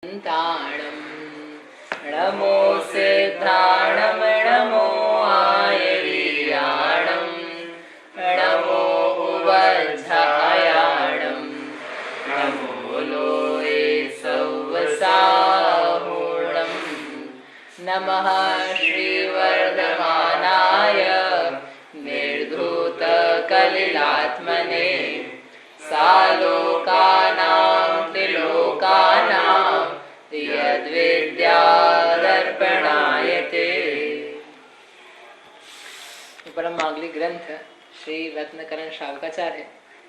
ताणं नमो सिद्धाणं नमो आयर्याणं नमो उवज्झायाणं नमो लोये सौवसाहुणं नमः श्रीवर्धमानाय निर्धूतकलिलात्मने सालोकानां त्रिलोकानां यद्विद्यादर्पणायते। परम मांगलिक ग्रंथ श्री रत्नकरण शावकाचार्य,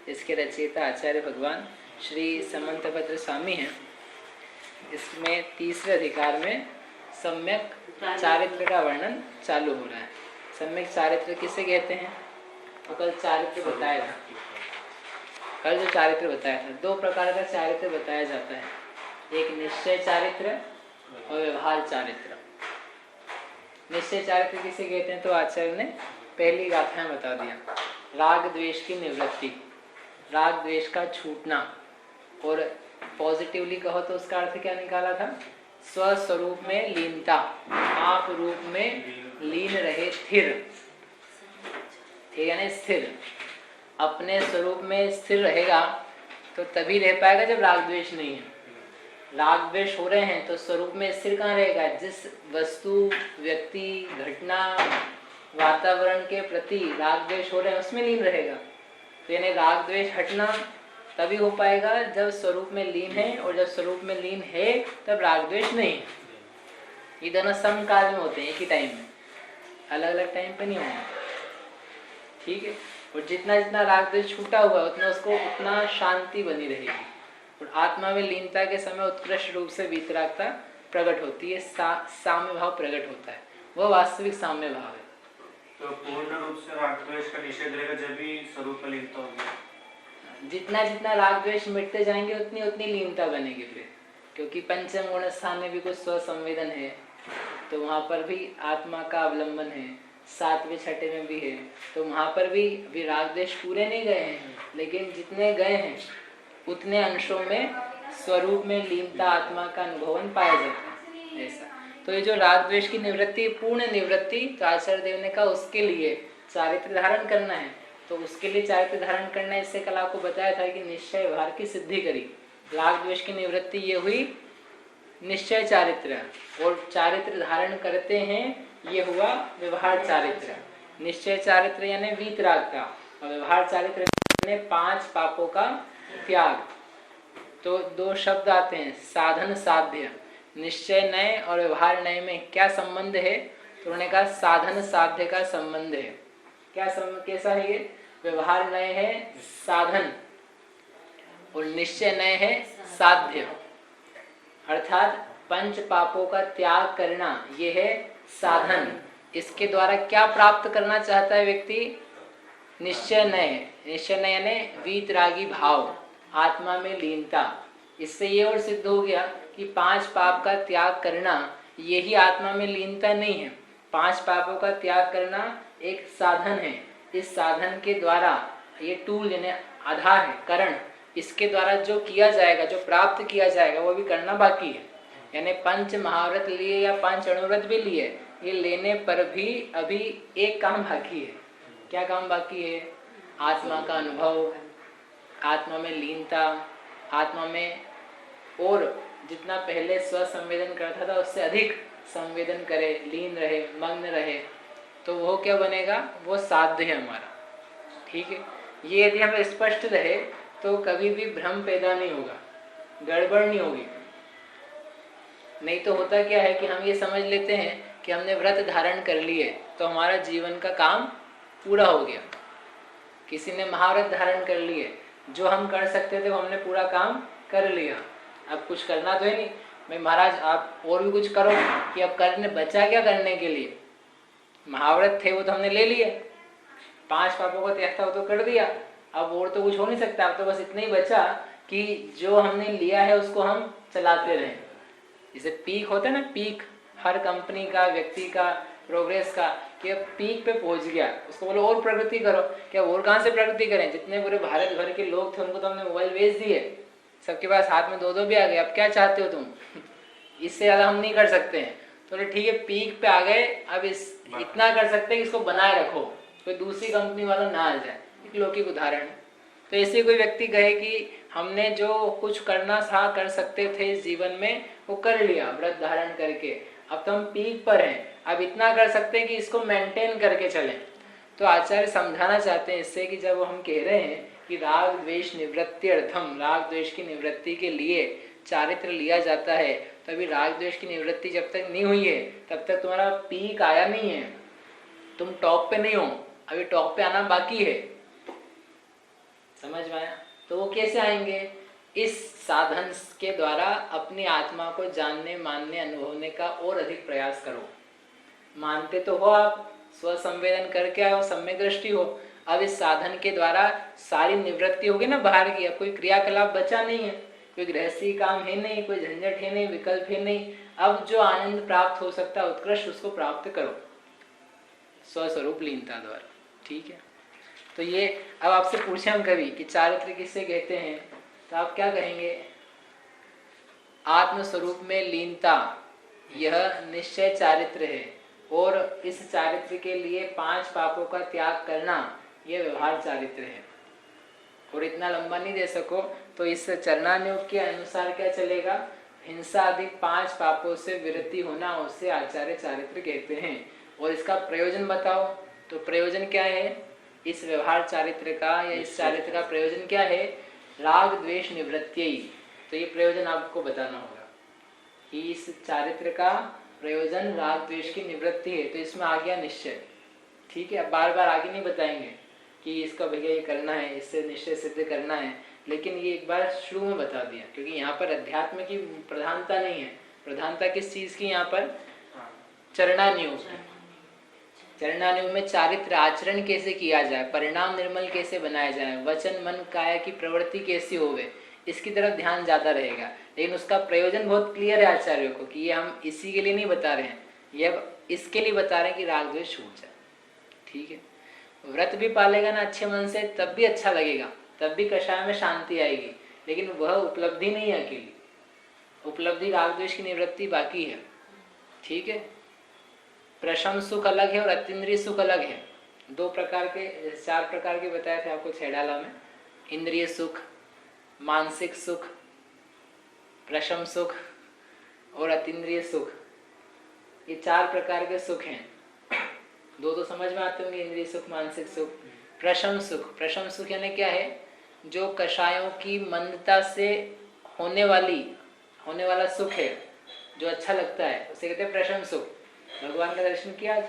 इसके रचयिता आचार्य भगवान श्री समंतभद्र स्वामी हैं। इसमें तीसरे अधिकार में सम्यक चारित्र का वर्णन चालू हो रहा है। सम्यक चारित्र किसे कहते हैं? तो कल चारित्र बताया था। कल जो चारित्र बताया था, दो प्रकार का चारित्र बताया जाता है, एक निश्चय चारित्र और व्यवहार चारित्र। निश्चय चारित्र किसे कहते हैं? तो आचार्य ने पहली गाथा में बता दिया। राग द्वेष की निवृत्ति, राग द्वेष का छूटना, और पॉजिटिवली कहो तो उसका अर्थ क्या निकाला था? स्वस्वरूप में लीनता, आप रूप में लीन रहे, स्थिर, यानी स्थिर, अपने स्वरूप में स्थिर रहेगा तो तभी रह पाएगा जब राग द्वेष नहीं है। राग द्वेष हो रहे हैं तो स्वरूप में स्थिर कहाँ रहेगा? जिस वस्तु, व्यक्ति, घटना, वातावरण के प्रति राग द्वेष हो रहे हैं उसमें लीन रहेगा। तो यानी राग द्वेष हटना तभी हो पाएगा जब स्वरूप में लीन है, और जब स्वरूप में लीन है तब राग द्वेष नहीं है। ये दोनों समकाल में होते हैं, एक ही टाइम में, अलग अलग टाइम पे नहीं होंगे। ठीक है। और जितना जितना राग द्वेष छूटा हुआ उतना उसको उतना शांति बनी रहेगी, और आत्मा में लीनता के समय उत्कृष्ट रूप से वीतरागता प्रकट होती है, साम्य भाव प्रकट होता है, वह वास्तविक साम्य भाव है। तो पूर्ण रूप से राग द्वेष का निषेध रहेगा जब भी स्वरूप में लीनता होगी। जितना जितना राग द्वेष मिटते जाएंगे उतनी उतनी लीनता बनेगी फिर, क्योंकि पंचम गुण स्थान में भी कुछ स्वसंवेदन है, तो वहाँ पर भी आत्मा का अवलंबन है। सातवें छठे में भी है, तो वहाँ पर भी राग द्वेष पूरे नहीं गए हैं, लेकिन जितने गए हैं उतने अंशों में स्वरूप में लीनता, आत्मा का अनुभवन पाया जाता है। ऐसा तो ये जो राग द्वेष की निवृत्ति, पूर्ण निवृत्ति, तो आचार्य देव ने कहा उसके लिए चारित्र धारण करना है। तो उसके लिए चारित्र धारण करना है, इससे कल आपको बताया था कि निश्चय व्यवहार की सिद्धि करी। राग द्वेष की निवृत्ति ये हुई निश्चय चारित्र, और चारित्र धारण करते हैं ये हुआ व्यवहार चारित्र। निश्चय चारित्र यानी वीतरागता, और व्यवहार चारित्र यानी 5 पापों का त्याग। तो दो शब्द आते हैं, साधन साध्य। निश्चय नय और व्यवहार नय में क्या संबंध है? तो उन्होंने कहा साधन साध्य का संबंध है। क्या संबंध, कैसा है ये? व्यवहार नय है साधन और निश्चय नय है साध्य, अर्थात 5 पापों का त्याग करना ये है साधन। इसके द्वारा क्या प्राप्त करना चाहता है व्यक्ति? निश्चय नय। निश्चय नय यानी वीतरागी भाव, आत्मा में लीनता। इससे ये और सिद्ध हो गया कि 5 पाप का त्याग करना यही आत्मा में लीनता नहीं है। 5 पापों का त्याग करना एक साधन है। इस साधन के द्वारा, ये टूल यानी आधार है, करण, इसके द्वारा जो किया जाएगा, जो प्राप्त किया जाएगा, वो भी करना बाकी है। यानी 5 महाव्रत लिए या 5 अणुव्रत भी लिए, ये लेने पर भी अभी एक काम बाकी है। क्या काम बाकी है? आत्मा का अनुभव, आत्मा में लीनता, आत्मा में और जितना पहले स्वसंवेदन करता था उससे अधिक संवेदन करे, लीन रहे, मग्न रहे, तो वो क्या बनेगा? वो साध्य है हमारा। ठीक है। ये यदि हमें स्पष्ट रहे तो कभी भी भ्रम पैदा नहीं होगा, गड़बड़ नहीं होगी। नहीं तो होता क्या है कि हम ये समझ लेते हैं कि हमने व्रत धारण कर लिए तो हमारा जीवन का काम पूरा हो गया। किसी ने महाव्रत धारण कर लिए, जो हम कर सकते थे वो हमने पूरा काम कर लिया, अब कुछ करना तो है नहीं। मैं महाराज आप और भी कुछ करो, कि अब करने बचा क्या करने के लिए? महाव्रत थे वो तो हमने ले लिए, 5 पापों का त्याग था वो तो कर दिया, अब और तो कुछ हो नहीं सकता। अब तो बस इतना ही बचा कि जो हमने लिया है उसको हम चलाते रहें। जैसे पीक होता है ना, पीक हर कंपनी का, व्यक्ति का, प्रोग्रेस का, कि अब पीक पे पहुंच गया, उसको बोलो और प्रगति करो। क्या और कहाँ से प्रगति करें? जितने पूरे भारत भर के लोग थे उनको तो हमने मोबाइल बेच दिए, सबके पास हाथ में दो दो भी आ गए, अब क्या चाहते हो तुम? इससे ज़्यादा हम नहीं कर सकते हैं। तो ठीक है, पीक पे आ गए, अब इतना कर सकते हैं कि इसको बनाए रखो, कोई दूसरी कंपनी वाला ना आ जाए। एक लौकिक उदाहरण है। तो ऐसे कोई व्यक्ति कहे कि हमने जो कुछ करना था, कर सकते थे इस जीवन में, वो कर लिया व्रत धारण करके, अब तो हम पीक पर हैं, अब इतना कर सकते हैं कि इसको मेंटेन करके चलें। तो आचार्य समझाना चाहते हैं इससे कि जब हम कह रहे हैं कि राग द्वेष निवृत्ति अर्थम, राग द्वेष की निवृत्ति के लिए चारित्र लिया जाता है, तो अभी राग द्वेष की निवृत्ति जब तक नहीं हुई है तब तक तुम्हारा पीक आया नहीं है, तुम टॉप पे नहीं हो, अभी टॉप पे आना बाकी है। समझ में आया? तो वो कैसे आएंगे? इस साधन के द्वारा अपनी आत्मा को जानने, मानने, अनुभवने का और अधिक प्रयास करो। मानते तो हो आप, स्वसंवेदन करके आओ, सम्यक दृष्टि हो, अब इस साधन के द्वारा सारी निवृत्ति होगी ना बाहर की, अब कोई क्रियाकलाप बचा नहीं है, कोई गृहस्थी काम है नहीं, कोई झंझट है नहीं, विकल्प है नहीं, अब जो आनंद प्राप्त हो सकता है उत्कृष्ट, उसको प्राप्त करो स्वस्वरूप लीनता द्वारा। ठीक है? तो ये अब आपसे पूछे हम कभी कि चारित्र किससे कहते हैं, तो आप क्या कहेंगे? आत्मस्वरूप में लीनता, यह निश्चय चारित्र है, और इस चारित्र के लिए 5 पापों का त्याग करना, यह व्यवहार चारित्र है। और इतना लंबा नहीं दे सको तो इस चरणानुयोग के अनुसार क्या चलेगा? हिंसा अधिक 5 पापों से विरति होना, उससे आचार्य चारित्र कहते हैं। और इसका प्रयोजन बताओ, तो प्रयोजन क्या है इस व्यवहार चारित्र का, या इस चारित्र का प्रयोजन क्या है? राग द्वेष निवृत्ति। तो ये प्रयोजन आपको बताना होगा कि इस चारित्र का प्रयोजन राग द्वेष की निवृत्ति है। तो इसमें आ गया निश्चय। ठीक है, अब बार बार आगे नहीं बताएंगे कि इसका भैया ये करना है, इससे निश्चय सिद्ध करना है, लेकिन ये एक बार शुरू में बता दिया, क्योंकि यहाँ पर अध्यात्म की प्रधानता नहीं है। प्रधानता किस चीज की? यहाँ पर चरणानुयोग। चरणानुयोग में चारित्र आचरण कैसे किया जाए, परिणाम निर्मल कैसे बनाया जाए, वचन मन काया की प्रवृत्ति कैसी होवे, इसकी तरफ ध्यान ज्यादा रहेगा। लेकिन उसका प्रयोजन बहुत क्लियर है आचार्यों को कि ये हम इसी के लिए नहीं बता रहे हैं, ये अब इसके लिए बता रहे हैं कि राग द्वेष छूट जाए। ठीक है, व्रत भी पालेगा ना अच्छे मन से, तब भी अच्छा लगेगा, तब भी कषाय में शांति आएगी, लेकिन वह उपलब्धि नहीं है अकेली, उपलब्धि राग द्वेष की निवृत्ति बाकी है। ठीक है, प्रशम सुख अलग है और अतीन्द्रिय सुख अलग है। 2 प्रकार के, 4 प्रकार के बताए थे आपको छैडाला में। इंद्रिय सुख, मानसिक सुख, प्रशम सुख और अतीन्द्रिय सुख, ये 4 प्रकार के सुख हैं। 2 तो समझ में आते होंगे, इंद्रिय सुख, मानसिक सुख। प्रशम सुख, प्रशम सुख यानी क्या है? जो कषायों की मंदता से होने वाला सुख है, जो अच्छा लगता है, उसे कहते हैं प्रशम सुख। भगवान का दर्शन किया आज,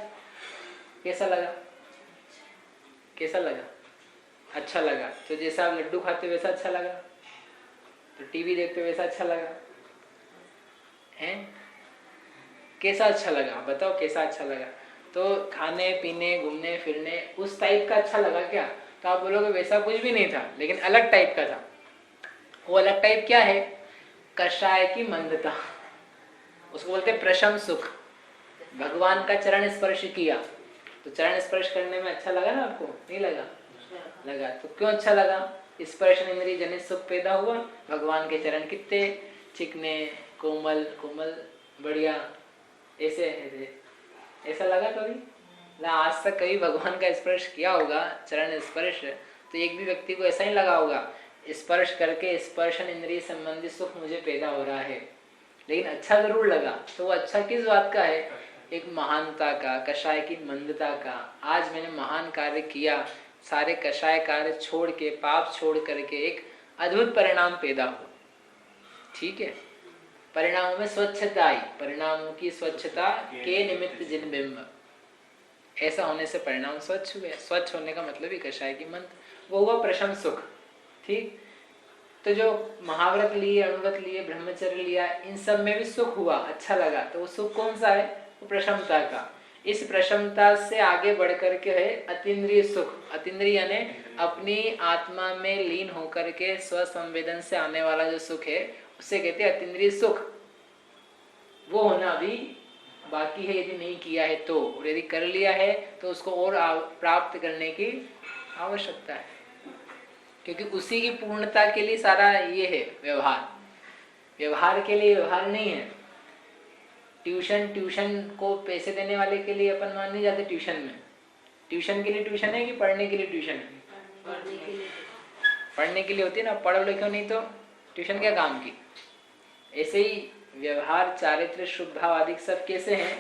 कैसा लगा? कैसा लगा? अच्छा लगा। तो जैसा आप लड्डू खाते हो वैसा अच्छा लगा, तो टीवी देखते हो वैसा अच्छा लगा हैं? कैसा अच्छा लगा बताओ, कैसा अच्छा लगा? तो खाने पीने घूमने फिरने उस टाइप का अच्छा लगा क्या? तो आप बोलोगे वैसा कुछ भी नहीं था, लेकिन अलग टाइप का था। वो अलग टाइप क्या है? कषाय की मंदता, उसको बोलते प्रशम सुख। भगवान का चरण स्पर्श किया, तो चरण स्पर्श करने में अच्छा लगा ना आपको? नहीं लगा? लगा। तो क्यों अच्छा लगा? स्पर्श इंद्रिय जनित सुख पैदा हुआ। भगवान के चरण कितने चिकने, कोमल कोमल, बढ़िया, ऐसे थे। ऐसा लगा कभी ना? आज तक कभी भगवान का स्पर्श किया होगा, चरण स्पर्श, तो एक भी व्यक्ति को ऐसा ही लगा होगा स्पर्श करके स्पर्शन इंद्रिय संबंधी सुख मुझे पैदा हो रहा है, लेकिन अच्छा जरूर लगा। तो वो अच्छा किस बात का है? एक महानता का, कषाय की मंदता का। आज मैंने महान कार्य किया, सारे कषाय कार्य छोड़ के, पाप छोड़ करके एक अद्भुत परिणाम पैदा हो। ठीक है, परिणामों में स्वच्छता आई, परिणामों की स्वच्छता के निमित्त जिन बिंब, ऐसा होने से परिणाम स्वच्छ हुए। स्वच्छ होने का मतलब ही कषाय की मंत्र, वो हुआ प्रशम सुख। ठीक, तो जो महाव्रत लिए, अणुव्रत लिए, ब्रह्मचर्य लिया, इन सब में भी सुख हुआ, अच्छा लगा। तो वो सुख कौन सा है? वो प्रशमता का। इस प्रशमता से आगे बढ़ करके है अतीन्द्रिय सुख। अतीन्द्रिय यानी अपनी आत्मा में लीन होकर के स्वसंवेदन से आने वाला जो सुख है, उसे कहते हैं अतीन्द्रिय सुख। वो होना भी बाकी है, यदि नहीं किया है तो, और यदि कर लिया है तो उसको और प्राप्त करने की आवश्यकता है। क्योंकि उसी की पूर्णता के लिए सारा ये है व्यवहार। व्यवहार के लिए व्यवहार नहीं है। ट्यूशन को पैसे देने वाले के लिए अपन मान नहीं जाते ट्यूशन में। ट्यूशन के लिए ट्यूशन है कि पढ़ने के लिए ट्यूशन है? पढ़ने के लिए होती है ना, पढ़ो लिखो नहीं तो ट्यूशन क्या काम की। ऐसे ही व्यवहार, चारित्र, शुभ भाव आदि सब कैसे हैं?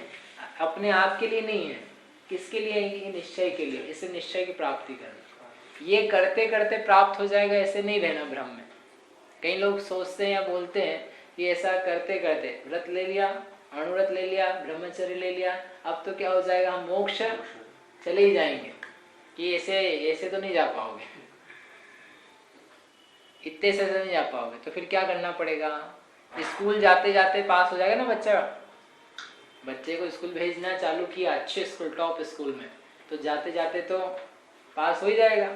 अपने आप के लिए नहीं है। किसके लिए है? कि निश्चय के लिए। इसे निश्चय की प्राप्ति करना। ये करते करते प्राप्त हो जाएगा ऐसे नहीं रहना भ्रम में। कई लोग सोचते हैं या बोलते हैं कि ऐसा करते करते व्रत ले लिया, अणुव्रत ले लिया, ब्रह्मचर्य ले लिया, अब तो क्या हो जाएगा, हम मोक्ष चले ही जाएंगे। कि ऐसे तो नहीं जा पाओगे, इतने से नहीं जा पाओगे। तो फिर क्या करना पड़ेगा? स्कूल जाते जाते पास हो जाएगा ना बच्चा। बच्चे को स्कूल भेजना चालू किया, अच्छे स्कूल, टॉप स्कूल में, तो जाते जाते तो पास हो ही जाएगा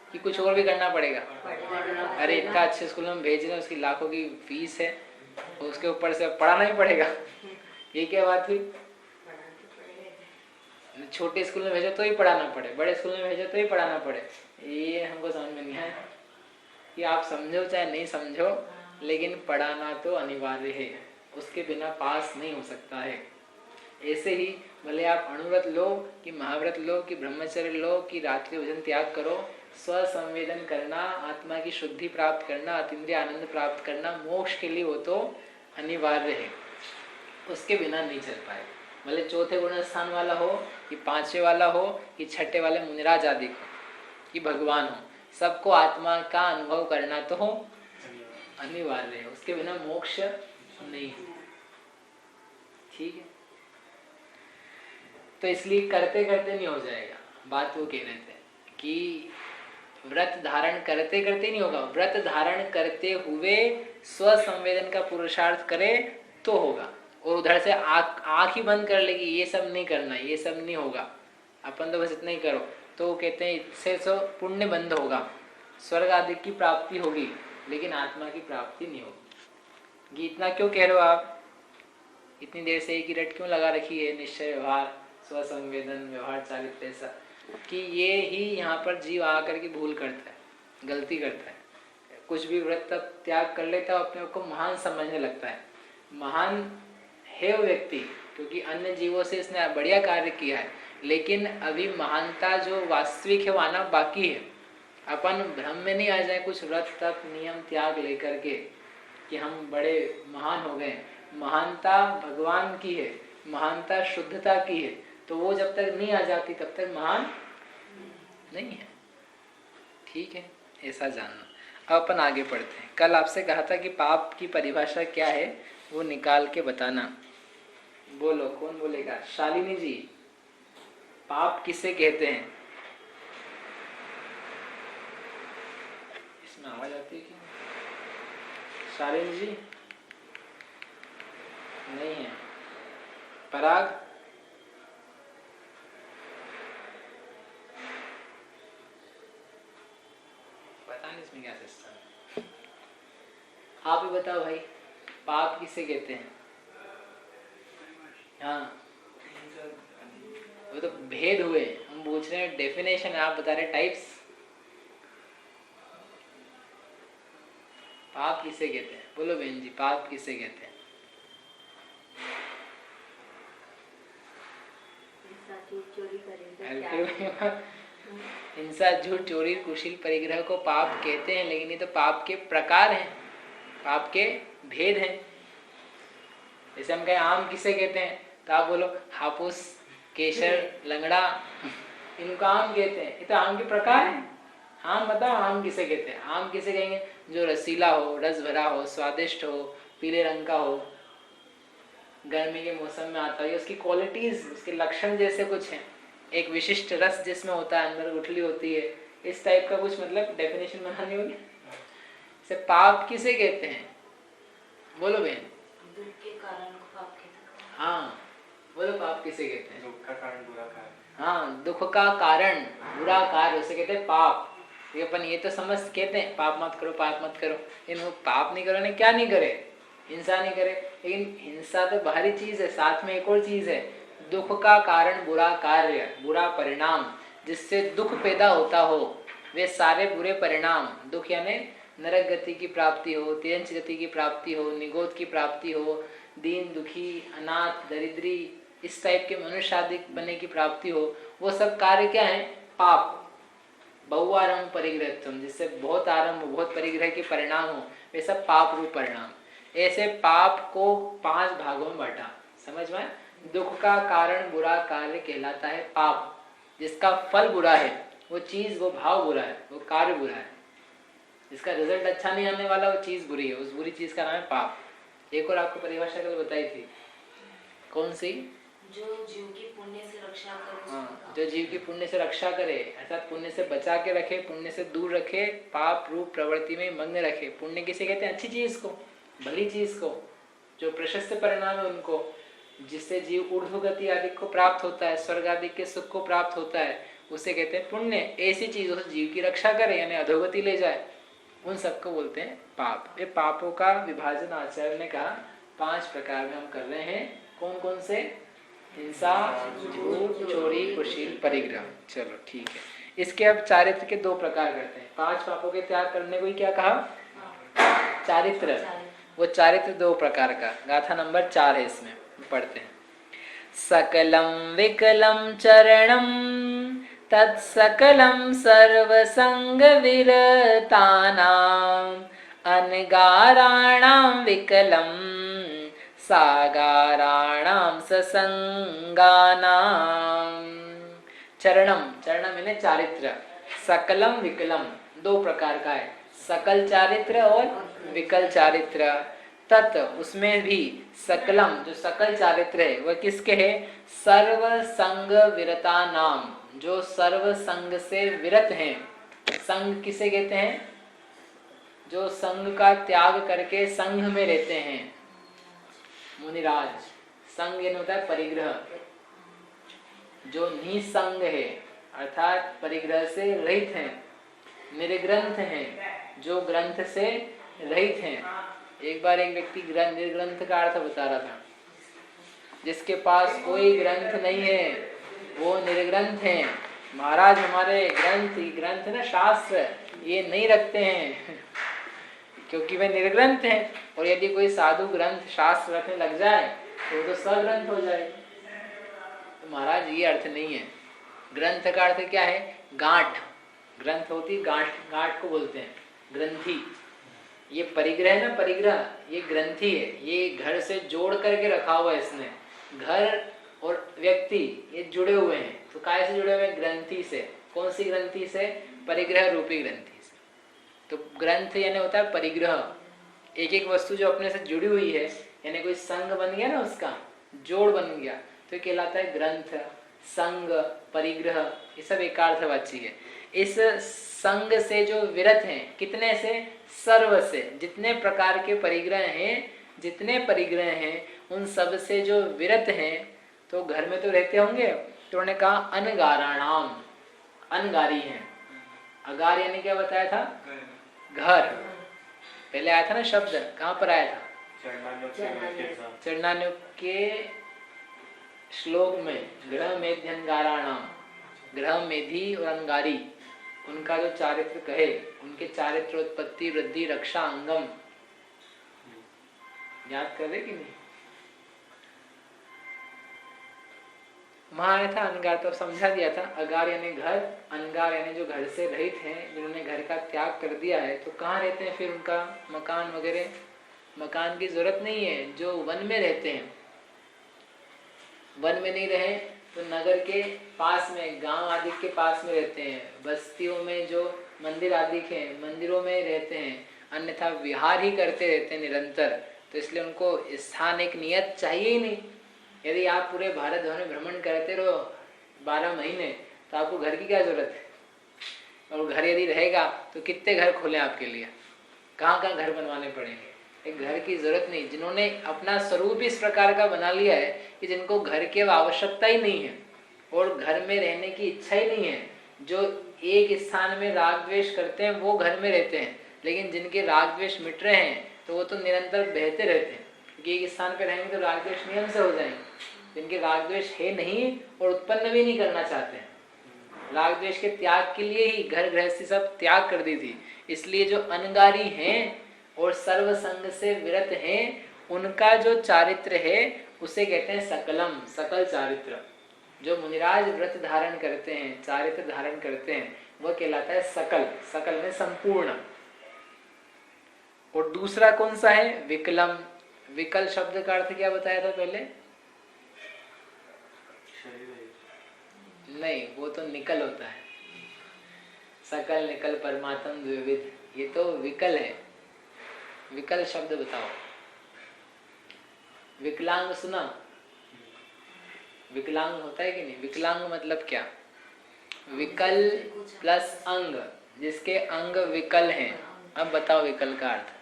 कि कुछ और भी करना पड़ेगा? अरे इतना अच्छे स्कूल में भेज रहे हैं, उसकी लाखों की फीस है, उसके ऊपर से पढ़ाना ही पड़ेगा। ये क्या बात हुई? छोटे स्कूल में भेजो तो ही पढ़ाना पड़े, बड़े स्कूल में भेजो तो ही पढ़ाना पड़े। ये हमको समझ में नहीं आया कि आप समझो चाहे नहीं समझो, लेकिन पढ़ाना तो अनिवार्य है। उसके बिना पास नहीं हो सकता है। ऐसे ही भले आप अणुव्रत लो कि महाव्रत लो कि ब्रह्मचर्य लो कि रात्रि भोजन त्याग करो, स्व संवेदन करना, आत्मा की शुद्धि प्राप्त करना, अतीन्द्रिय आनंद प्राप्त करना, मोक्ष के लिए वो तो अनिवार्य है। उसके बिना नहीं चल पाए। भले चौथे गुण स्थान वाला हो कि पांचवे वाला हो कि छठे वाले मुनिराज आदि को कि भगवान हो, सबको आत्मा का अनुभव करना तो हो अनिवार्य है। उसके बिना मोक्ष नहीं है। ठीक है, तो इसलिए करते करते नहीं हो जाएगा। बात वो कह रहे थे कि व्रत धारण करते करते नहीं होगा, व्रत धारण करते हुए स्व संवेदन का पुरुषार्थ करे तो होगा। और उधर से आँख ही बंद कर लेगी, ये सब नहीं करना, ये सब नहीं होगा, अपन तो बस इतना ही करो, तो कहते हैं इससे तो पुण्य बंद होगा, स्वर्ग आदि की प्राप्ति होगी, लेकिन आत्मा की प्राप्ति नहीं होगी। इतना क्यों कह रहे हो आप? इतनी देर से एक ही रट क्यों लगा रखी है? निश्चय, व्यवहार, स्व संवेदन, व्यवहार, चारित्र, ऐसा कि ये ही यहाँ पर जीव आकर के भूल करता है, गलती करता है। कुछ भी व्रत तब त्याग कर लेता है, अपने को महान समझने लगता है। महान है वो व्यक्ति क्योंकि अन्य जीवों से इसने बढ़िया कार्य किया है, लेकिन अभी महानता जो वास्तविक है वो आना बाकी है। अपन भ्रम में नहीं आ जाए कुछ व्रत तप नियम त्याग लेकर के कि हम बड़े महान हो गए। महानता भगवान की है, महानता शुद्धता की है, तो वो जब तक नहीं आ जाती तब तक महान नहीं है। ठीक है, ऐसा जानना। अब अपन आगे पढ़ते हैं। कल आपसे कहा था कि पाप की परिभाषा क्या है वो निकाल के बताना। बोलो, कौन बोलेगा? शालिनी जी, पाप किसे कहते हैं? इसमें आवाज आती है क्या? शालिनी जी नहीं है। पराग, पता नहीं इसमें क्या सिस्टम। आप ही बताओ भाई, पाप किसे कहते हैं? हाँ, वो तो भेद हुए, हम पूछ रहे हैं डेफिनेशन, आप बता रहे टाइप्स। पाप किसे कहते हैं? बोलो बहन जी, पाप किसे कहते हैं? हिंसा, झूठ, चोरी, कुशील, परिग्रह को पाप कहते हैं, लेकिन ये तो पाप के प्रकार हैं, पाप के भेद हैं। जैसे हम कहें आम किसे कहते हैं, तो आप बोलो हापुस, केसर, लंगड़ा, इनको आम कहते हैं। ये तो आम के प्रकार हैं। आम बताओ, आम किसे कहते हैं? आम किसे कहेंगे? जो रसीला हो, रस भरा हो, स्वादिष्ट हो, पीले रंग का हो, गर्मी के मौसम में आता है, उसकी क्वालिटीज, उसके लक्षण जैसे कुछ हैं, एक विशिष्ट रस जिसमें होता है, अंदर गुठली होती है, इस टाइप का कुछ मतलब डेफिनेशन बनानी होगी। इसे पाप किसे कहते हैं? बोलो बहन। दुख के कारण को पाप कहते हैं। हाँ बोलो, पाप किसे कहते हैं? दुख का कारण बुरा कार्य। हाँ, दुख का कारण बुरा कार्य उसे कहते हैं पाप। ये अपन ये तो समझ कहते हैं पाप मत करो, पाप मत करो, लेकिन वो पाप नहीं करो, क्या नहीं करे? हिंसा नहीं करे। लेकिन हिंसा तो बाहरी चीज है, साथ में एक और चीज है, दुख का कारण बुरा कार्य, बुरा परिणाम, जिससे दुख पैदा होता हो, वे सारे बुरे परिणाम, दुख यानी नरक गति की प्राप्ति हो, तिरंच गति की प्राप्ति हो, निगोद की प्राप्ति हो, दीन दुखी अनाथ दरिद्री इस टाइप के मनुष्य आदि बनने की प्राप्ति हो, वो सब कार्य क्या है? पाप। बहुआरंभ परिग्रहत्वम, जिससे बहुत आरंभ बहुत परिग्रह के परिणाम हो, वे सब पाप रूप परिणाम। ऐसे पाप को 5 भागों में बांटा, समझ में? दुख का कारण बुरा कार्य कहलाता है पाप, जिसका फल बुरा है, वो चीज वो भाव बुरा है, वो कार्य बुरा है, जिसका रिजल्ट अच्छा नहीं आने वाला वो चीज बुरी है, उस बुरी चीज का नाम है पाप। एक और आपको परिभाषा कल बताई थी, कौन सी? जो जीव की पुण्य से रक्षा करे। हाँ, जो जीव की पुण्य से रक्षा करे, अर्थात पुण्य से बचा के रखे, पुण्य से दूर रखे, पाप रूप प्रवृत्ति में मग्न रखे। पुण्य किसे कहते हैं? अच्छी चीज को, भली चीज को, जो प्रशस्त परिणाम है उनको, जिससे जीव ऊर्ध्व गति आदि को प्राप्त होता है, स्वर्ग आदि के सुख को प्राप्त होता है, उसे कहते हैं पुण्य। ऐसी चीजों से जीव की रक्षा करे यानी अधोगति ले जाए, उन सबको बोलते हैं पाप। ये पापों का विभाजन आचार्य ने कहा 5 प्रकार में हम कर रहे हैं। कौन कौन से? हिंसा, झूठ, चोरी, कुशील, परिग्रह। चलो ठीक है। इसके अब चारित्र के 2 प्रकार करते हैं। 5 पापों के त्याग करने को ही क्या कहा? चारित्र। वो चारित्र 2 प्रकार का, गाथा नंबर 4 है, इसमें पढ़ते हैं। सकलम विकलम चरणम तत्सकलम सर्वसंग विरतानाम अनगाराणाम विकलम सागाराणाम ससंगानाम। चरणम, चरणम यानी चारित्र। सकलम विकलम 2 प्रकार का है, सकल चारित्र और विकल चारित्र। तत् उसमें भी सकलम जो सकल चारित्र है वह किसके है? सर्व संग विरता नाम, जो सर्व संग से विरत हैं। संग किसे कहते हैं? जो संग का त्याग करके संघ में रहते हैं, मुनिराज। संग यानी होता है परिग्रह। जो निसंग है अर्थात परिग्रह से रहित हैं, निर्ग्रंथ हैं, जो ग्रंथ से रहित हैं। एक बार एक व्यक्ति निर्ग्रंथ का अर्थ बता रहा था, जिसके पास कोई ग्रंथ नहीं है वो निर्ग्रंथ है। महाराज हमारे ग्रंथ ना शास्त्र ये नहीं रखते हैं क्योंकि वे निर्ग्रंथ हैं। और यदि कोई साधु ग्रंथ शास्त्र रखने लग जाए तो वो तो सग्रंथ हो जाए। तो महाराज ये अर्थ नहीं है। ग्रंथ का अर्थ क्या है? गांठ। ग्रंथ होती गांठ, गांठ को बोलते हैं ग्रंथि। ये परिग्रह है ना, परिग्रह ये ग्रंथि है, ये घर से जोड़ करके रखा हुआ है इसने। घर और व्यक्ति ये जुड़े हुए हैं, तो काय से जुड़े हुए हैं? ग्रंथि से। कौन सी ग्रंथि से? परिग्रह रूपी ग्रंथि से। तो ग्रंथ यानी होता है परिग्रह। एक एक वस्तु जो अपने से जुड़ी हुई है, यानी कोई संग बन गया ना, उसका जोड़ बन गया, तो कहलाता है ग्रंथ। संग, परिग्रह ये सब एकार्थवाची है। इस संग से जो विरत हैं, कितने से? सर्व से। जितने प्रकार के परिग्रह हैं, जितने परिग्रह हैं उन सब से जो विरत हैं, तो घर में तो रहते होंगे, तो उन्होंने कहा अनगाराणाम, अनगारी हैं। अगार यानी क्या बताया था? घर। पहले आया था ना शब्द, कहाँ पर आया था? चरणान्युग के श्लोक में। ग्रह मेध्यंगाराणाम, ग्रह मेधी और अंगारी, उनका जो चारित्र कहे, उनके चारित्र उत्पत्ति वृद्धि रक्षा अंगम याद कर रहे कि नहीं? वहां आया था अनगार, तो समझा दिया था। अगार यानी घर, अनगार यानी जो घर से रहित हैं, जिन्होंने घर का त्याग कर दिया है, तो कहाँ रहते हैं फिर? उनका मकान वगैरह, मकान की जरूरत नहीं है। जो वन में रहते हैं, वन में नहीं रहे तो नगर के पास में, गांव आदि के पास में रहते हैं। बस्तियों में जो मंदिर आदि के, मंदिरों में रहते हैं। अन्यथा विहार ही करते रहते हैं निरंतर, तो इसलिए उनको स्थान एक नियत चाहिए ही नहीं। यदि आप पूरे भारत भर में भ्रमण करते रहो 12 महीने, तो आपको घर की क्या जरूरत है? और घर यदि रहेगा तो कितने घर खोले आपके लिए? कहाँ कहाँ घर बनवाने पड़ेंगे? एक घर की जरूरत नहीं। जिन्होंने अपना स्वरूप इस प्रकार का बना लिया है कि जिनको घर की आवश्यकता ही नहीं है और घर में रहने की इच्छा ही नहीं है, जो एक स्थान में राग द्वेष करते हैं वो घर में रहते हैं। लेकिन जिनके राग द्वेष मिट रहे हैं तो वो तो निरंतर बहते रहते हैं, क्योंकि एक स्थान पर रहेंगे तो राग द्वेष नियम से हो जाएंगे। जिनके राग द्वेष है नहीं और उत्पन्न भी नहीं करना चाहते हैं, राग द्वेष के त्याग के लिए ही घर गृहस्थी सब त्याग कर दी थी। इसलिए जो अनगारी हैं और सर्व संग से विरत हैं, उनका जो चारित्र है उसे कहते हैं सकलम, सकल चारित्र। जो मुनिराज व्रत धारण करते हैं, चारित्र धारण करते हैं, वह कहलाता है सकल, सकल में संपूर्ण। और दूसरा कौन सा है? विकलम। विकल शब्द का अर्थ क्या बताया था पहले? नहीं, वो तो निकल होता है। सकल निकल परमात्म द्विविध, ये तो विकल है। विकल शब्द बताओ। विकलांग सुना? विकलांग होता है कि नहीं? विकलांग मतलब क्या? विकल प्लस अंग, जिसके अंग विकल हैं। अब बताओ विकल का अर्थ।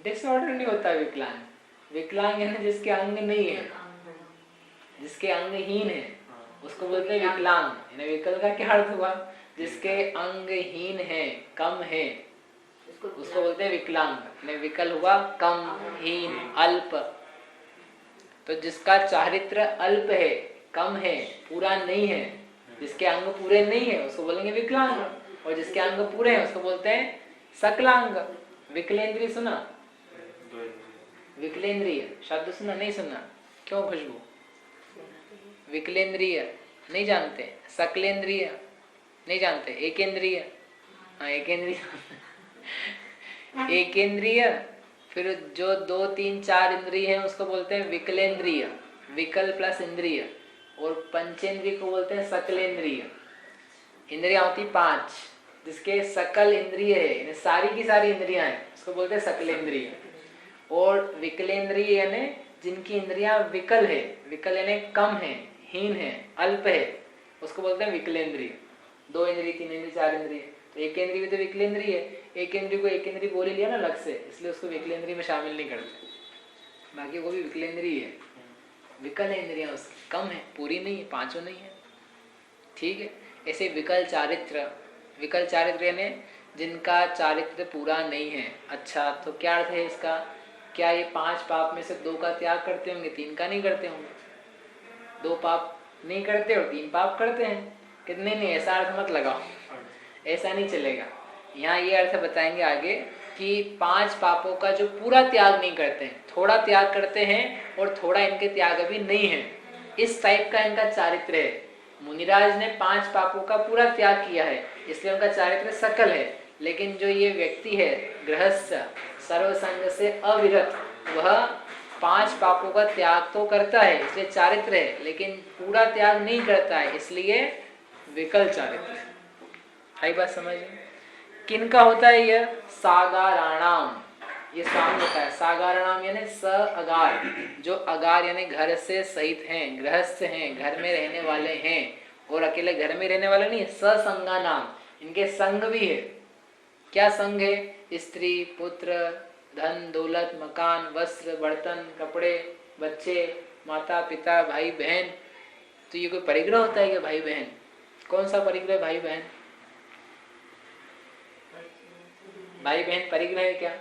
डिसऑर्डर नहीं होता विकलांग। विकलांग है ना जिसके अंग नहीं है, जिसके अंगहीन है, उसको बोलते हैं विकलांग। यानी विकल का क्या अर्थ हुआ? जिसके अंगहीन है, कम है, उसको बोलते हैं विकलांग। यानी विकल हुआ कम, हीन, अल्प। तो जिसका चारित्र अल्प है, कम है, पूरा नहीं है, जिसके अंग पूरे नहीं है, उसको बोलेंगे विकलांग। और जिसके अंग पूरे हैं उसको बोलते हैं सकलांग। विकलेंद्रिय सुना? विकलेंद्रिय शब्द सुना? नहीं सुना? क्यों खुशबू? विकलेंद्रिय नहीं जानते? सकलेंद्रिय नहीं जानते? एकेंद्रिय? हाँ, एकेंद्रिय। एकेंद्रिय, फिर जो 2, 3, 4 इंद्रिय हैं उसको बोलते हैं विकलेंद्रिय, विकल प्लस इंद्रिय। और पंचेंद्रिय को बोलते हैं सकलेंद्रिय। इंद्रियां होती 5, जिसके सकल इंद्रिय है, सारी की सारी इंद्रियां हैं, उसको बोलते हैं सकलेंद्रिय। और विकलेंद्रिय यानी जिनकी इंद्रियां विकल है, विकल यानी कम है, हीन है, अल्प है, उसको बोलते हैं विकलेंद्रिय। 2 इंद्रिय, 3 इंद्रिय, 4 इंद्रिय। तो एक इंद्रिय भी तो विकलेंद्रिय है। एक इंद्रिय को एक इंद्रिय बोल ही लिया ना अलग से, इसलिए उसको विकलेंद्रिय में शामिल नहीं करते। बाकी वो भी विकलेंद्रिय है, विकल है, इंद्रियां उसकी कम है, पूरी नहीं है, 5 नहीं है। ठीक है। ऐसे विकल चारित्र, विकल चारित्र यानी जिनका चारित्र पूरा नहीं है। अच्छा, तो क्या अर्थ है इसका? क्या ये 5 पाप में से 2 का त्याग करते होंगे, 3 का नहीं करते होंगे? 2 पाप नहीं करते और 3 पाप करते हैं। कितने नहीं, ऐसा अर्थ मत लगाओ, ऐसा नहीं चलेगा। यहाँ ये अर्थ बताएंगे आगे कि 5 पापों का जो पूरा त्याग नहीं करते हैं, थोड़ा त्याग करते हैं और थोड़ा इनके त्याग अभी नहीं है, इस टाइप का इनका चारित्र है। मुनिराज ने 5 पापों का पूरा त्याग किया है, इसलिए उनका चारित्र सकल है। लेकिन जो ये व्यक्ति है गृहस्थ, सर्वसंग से अविरत, वह 5 पापों का त्याग तो करता है, इसलिए चारित्र है, लेकिन पूरा त्याग नहीं करता है, इसलिए विकल चारित्र है। आई बात समझ में? किनका होता है यह? सागाराणाम। ये स्वामी होता है। सागाराणाम यानी स अगार, जो अगार यानी घर से सहित हैं, गृहस्थ हैं, घर में रहने वाले हैं। और अकेले घर में रहने वाले नहीं, ससंगा नाम, इनके संग भी है। क्या संग है? स्त्री, पुत्र, धन, दौलत, मकान, वस्त्र, बर्तन, कपड़े, बच्चे, माता पिता, भाई बहन। तो ये कोई परिग्रह होता है क्या? भाई बहन कौन सा परिग्रह? भाई बहन, भाई बहन परिग्रह है क्या?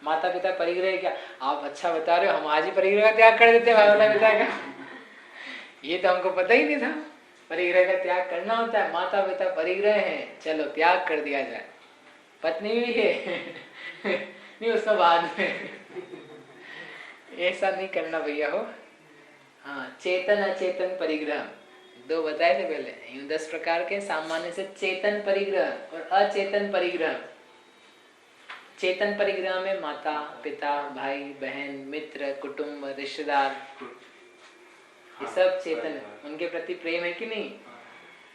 माता पिता परिग्रह है क्या? आप अच्छा बता रहे हो, हम आज ही परिग्रह का त्याग कर देते हैं माता पिता का। ये तो हमको पता ही नहीं था, परिग्रह का त्याग करना होता है। माता पिता परिग्रह है, चलो त्याग कर दिया जाए। पत्नी भी है नहीं, उसका बाद में ऐसा नहीं करना भैया हो। हाँ, चेतन अचेतन परिग्रह 2 बताए थे पहले। 10 प्रकार के सामान्य से चेतन परिग्रह और अचेतन परिग्रह। चेतन परिग्रह में माता पिता, भाई बहन, मित्र, कुटुंब, रिश्तेदार, ये सब चेतन है। उनके प्रति प्रेम है कि नहीं,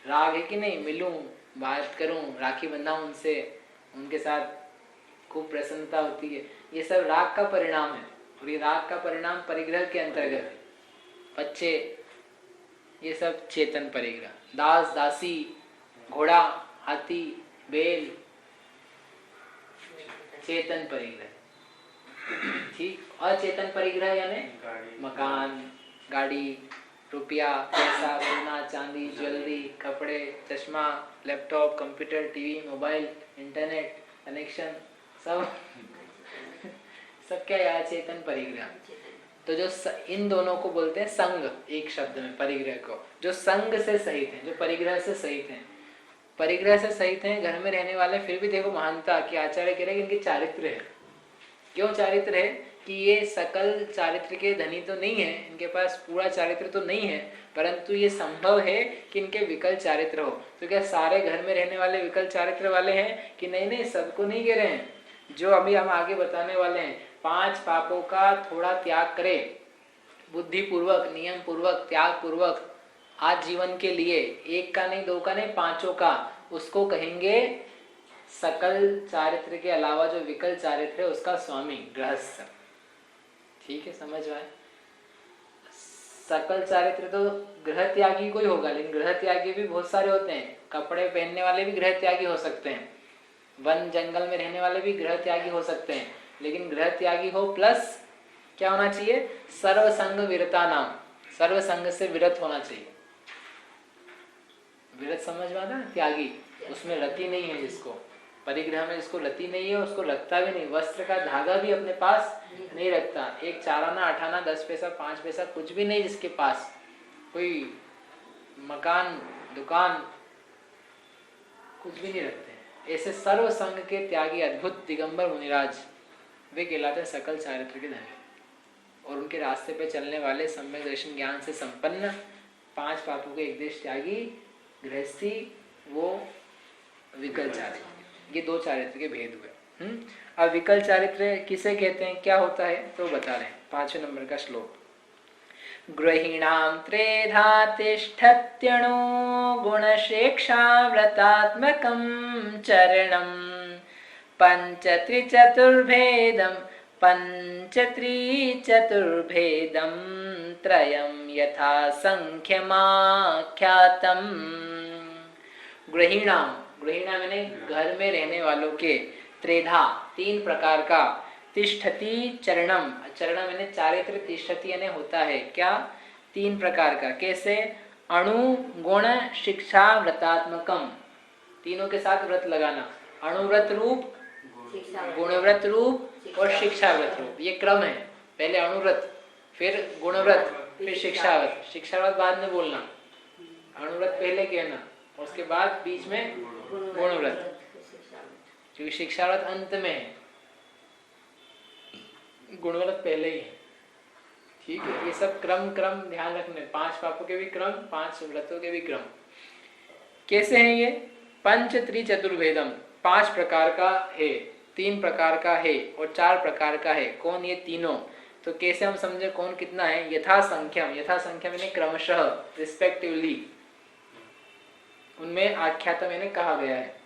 राग है कि नहीं, मिलूं, बात करूं, राखी बंधाऊं उनसे, उनके साथ खूब प्रसन्नता होती है, ये सब राग का परिणाम है। और ये राग का परिणाम परिग्रह के अंतर्गत है। बच्चे, ये सब चेतन परिग्रह। दास दासी, घोड़ा, हाथी, बैल, चेतन परिग्रह। ठीक। अचेतन परिग्रह यानी मकान, गाड़ी, रुपया, पैसा, सोना, चांदी, ज्वेलरी, कपड़े, चश्मा, laptop, computer, TV, mobile, internet connection, सब क्या है? अचेतन परिग्रह। तो जो इन दोनों को बोलते हैं संग, एक शब्द में परिग्रह को, जो संग से सहित हैं, जो परिग्रह से सहित हैं। परिग्रह से सहित हैं, घर में रहने वाले, फिर भी देखो महानता की आचार्य कह रहे हैं कि इनके चारित्र है। क्यों चारित्र है? कि ये सकल चारित्र के धनी तो नहीं है, इनके पास पूरा चारित्र तो नहीं है, परंतु ये संभव है कि इनके विकल चारित्र हो। तो क्या सारे घर में रहने वाले विकल चारित्र वाले हैं? कि नहीं नहीं, सबको नहीं कह रहे हैं। जो अभी हम आगे बताने वाले हैं, 5 पापों का थोड़ा त्याग करे, बुद्धि पूर्वक, नियम पूर्वक, त्याग पूर्वक, आज जीवन के लिए, 1 का नहीं, 2 का नहीं, 5 का, उसको कहेंगे सकल चारित्र के अलावा जो विकल चारित्र है उसका स्वामी, गृहस्थ। ठीक है, समझ में आए? सकल चारित्र तो गृह त्यागी को ही होगा, लेकिन गृह त्यागी भी बहुत सारे होते हैं। कपड़े पहनने वाले भी गृह त्यागी हो सकते हैं, वन जंगल में रहने वाले भी गृह त्यागी हो सकते हैं, लेकिन गृह त्यागी हो प्लस क्या होना चाहिए? सर्वसंग विरता नाम, सर्वसंग से विरत होना चाहिए। विरत समझ में आता है? त्यागी, उसमें रति नहीं है जिसको, परिग्रह में जिसको रति नहीं है उसको रखता भी नहीं, वस्त्र का धागा भी अपने पास नहीं रखता, एक 4 आना 8 आना 10 पैसा 5 पैसा कुछ भी नहीं जिसके पास, कोई मकान दुकान कुछ भी नहीं रखते हैं। ऐसे सर्व संग के त्यागी अद्भुत दिगंबर मुनिराज, वे कहलाते हैं सकल चारित्र के धनी, और उनके रास्ते पे चलने वाले सम्यक दर्शन ज्ञान से संपन्न, 5 पापों के एक देश त्यागी, गृहस्थी, वो विकल चारित्र। ये 2 चारित्र के भेद हुए। अब विकल चारित्र किसे कहते हैं, क्या होता है, तो बता रहे हैं। 5वें नंबर का श्लोक, गृहीणां त्रेधा तिष्ठत्यणो गुणशिक्षाव्रतात्मकं चरणं पंचत्रिचतुर्भेदं त्रयं यथा संख्यमाख्यातम्। गृहीणां, गृहीणा मैंने घर में रहने वालों के, त्रेधा 3 प्रकार का, तिष्ठति चरणम, चरण मैंने चारित्र, तिष्ठति यानी होता है क्या? 3 प्रकार का। कैसे? अणु गुण शिक्षा व्रतात्मकम, तीनों के साथ व्रत लगाना, अणुव्रत रूप, गुणव्रत रूप और शिक्षाव्रत रूप, ये क्रम है। पहले अणुव्रत, फिर गुणव्रत, फिर शिक्षाव्रत। शिक्षाव्रत बाद में बोलना, अणुव्रत पहले कहना, उसके बाद बीच में गुणव्रत, क्योंकि शिक्षाव्रत अंत में है, गुणव्रत पहले ही है। ठीक है, ये सब क्रम ध्यान रखने, 5 पापों के भी क्रम, 5 व्रतों के भी क्रम। कैसे हैं ये? पंच त्रिचतुर्भेदम, 5 प्रकार का है, 3 प्रकार का है और 4 प्रकार का है। कौन ये तीनों? तो कैसे हम समझे कौन कितना है? यथा संख्यम, यथा संख्या मैंने क्रमशः, रिस्पेक्टिवली, उनमें आख्यात मैंने कहा गया है।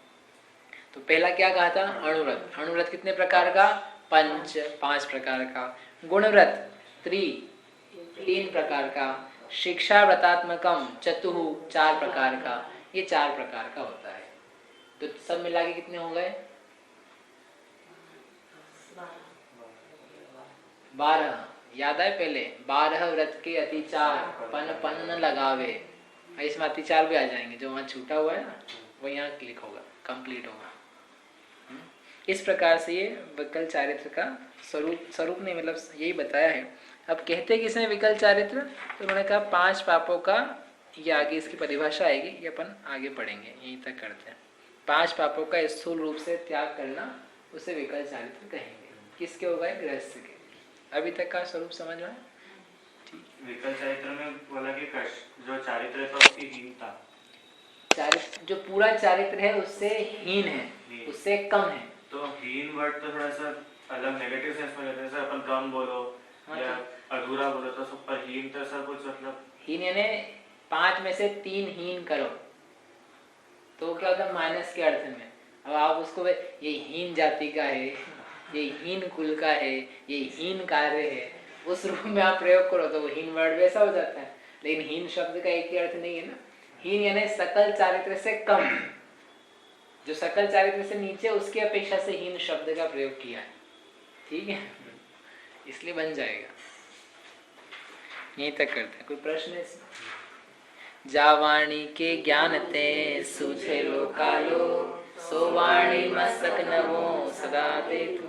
तो पहला क्या कहा था? अणुव्रत। अणुव्रत कितने प्रकार का? 5 प्रकार का। गुणव्रत 3 प्रकार का। शिक्षा व्रतात्मकम 4 प्रकार का। ये 4 प्रकार का होता है। तो सब मिला के कितने हो गए? 12। याद है पहले? 12 व्रत के अतिचार, पन न लगावे। इसमें अतिचार भी आ जाएंगे, जो वहाँ छूटा हुआ है ना, वो यहाँ क्लिक होगा, कंप्लीट होगा। इस प्रकार से ये विकल चारित्र का स्वरूप नहीं, मतलब यही बताया है। अब कहते किसने विकल चारित्र? तो उन्होंने कहा 5 पापों का, ये आगे इसकी परिभाषा आएगी, ये अपन आगे पढ़ेंगे, यहीं तक करते हैं। 5 पापों का स्थूल रूप से त्याग करना, उसे विकल चारित्र कहेंगे। किसके हो गए? गृहस्थ के। अभी तक का स्वरूप समझ में? विकल चारित्र में बोला कि जो चारित्र था उसकी हीनता, चारित्र जो पूरा चारित्र है उससे हीन है, उससे कम है। तो हीन वर्ड तो थोड़ा सा अलग नेगेटिव सेंस में लेते हैं, जैसे अपन कम बोलो या अधूरा बोलो, तो सब पर हीन तो सब कुछ मतलब हीन यानी 5 में से 3 हीन करो तो क्या होता है? माइनस के अर्थ में। अब आप उसको ये हीन जाति का है, ये हीन कुल का है, ये हीन कार्य है, उस रूप में आप प्रयोग करो तो वो हीन वर्ड वैसा हो जाता है। लेकिन हीन शब्द का एक ही अर्थ नहीं है ना। हीन यानी सकल चारित्र से कम, जो सकल चारित्र से नीचे, उसकी अपेक्षा से हीन शब्द का प्रयोग किया है। ठीक है, इसलिए बन जाएगा। यहीं तक करते हैं। कोई प्रश्न है? जावाणी के ज्ञान ते सूझे लोकालो, सो वाणी मस्तक नवो सदा देतु